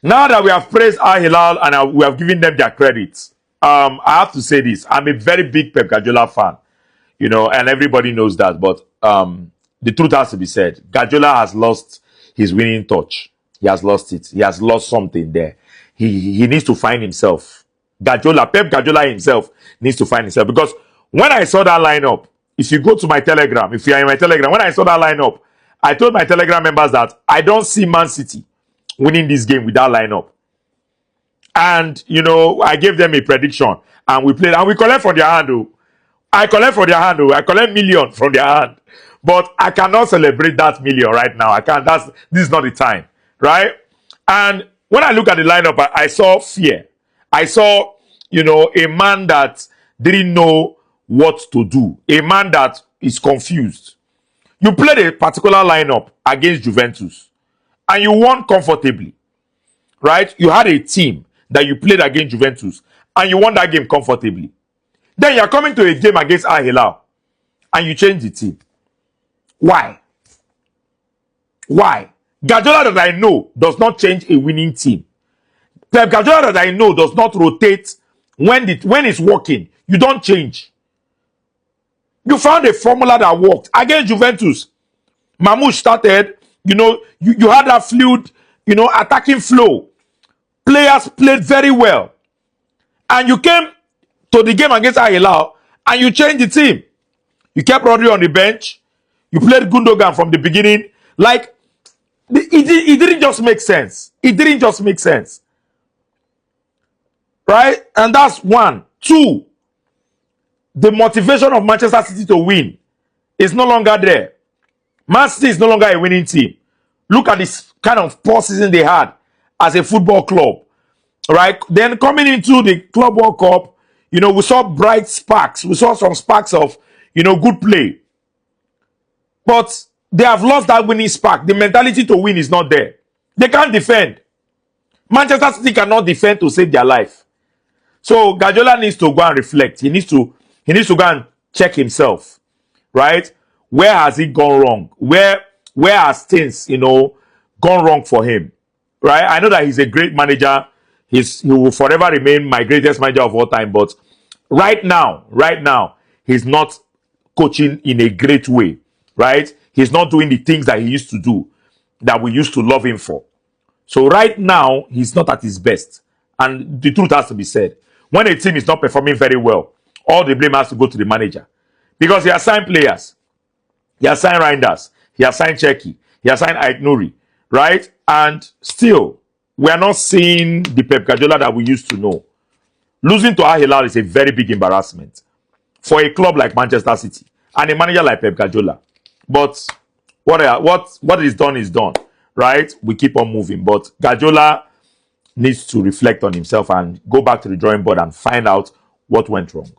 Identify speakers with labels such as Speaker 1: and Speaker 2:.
Speaker 1: Now that we have praised Al Hilal and we have given them their credits, I have to say this. I'm a very big Pep Guardiola fan, and everybody knows that. But the truth has to be said. Guardiola has lost his winning touch. He has lost it. He has lost something there. He needs to find himself. Pep Guardiola himself needs to find himself. Because when I saw that lineup, if you go to my Telegram, if you are in my Telegram, when I saw that lineup, I told my Telegram members that I don't see Man City winning this game with that lineup. And, I gave them a prediction. And we played. And we collect from their hand. I collect from their hand. I collect million from their hand. But I cannot celebrate that million right now. I can't. This is not the time. Right? And when I look at the lineup, I saw fear. I saw, a man that didn't know what to do. A man that is confused. You played a particular lineup against Juventus and you won comfortably, right? You had a team that you played against Juventus and you won that game comfortably. Then you're coming to a game against Al Hilal and you change the team. Why? Why? Guardiola that I know does not change a winning team. Pep Guardiola that I know does not rotate when it's working. You don't change. You found a formula that worked against Juventus. Mamouche started, you had that fluid, attacking flow. Players played very well. And you came to the game against Al Hilal and you changed the team. You kept Rodri on the bench. You played Gundogan from the beginning. Like, it didn't just make sense. It didn't just make sense. Right? And that's one. Two, the motivation of Manchester City to win is no longer there. Man City is no longer a winning team. Look at this kind of poor season they had as a football club. Right? Then coming into the Club World Cup, we saw bright sparks. We saw some sparks of, good play. But they have lost that winning spark. The mentality to win is not there. They can't defend. Manchester City cannot defend to save their life. So Guardiola needs to go and reflect. He needs to go and check himself. Right? Where has he gone wrong? Where has things, gone wrong for him? Right? I know that he's a great manager. He will forever remain my greatest manager of all time. But right now, he's not coaching in a great way. Right? He's not doing the things that he used to do, that we used to love him for. So right now, he's not at his best. And the truth has to be said. When a team is not performing very well, all the blame has to go to the manager. Because he has signed players. He has signed Reinders. He has signed Cherki. He has signed Aït-Nouri. Right? And still, we are not seeing the Pep Guardiola that we used to know. Losing to Al Hilal is a very big embarrassment for a club like Manchester City and a manager like Pep Guardiola. But what is done, right? We keep on moving. But Guardiola needs to reflect on himself and go back to the drawing board and find out what went wrong.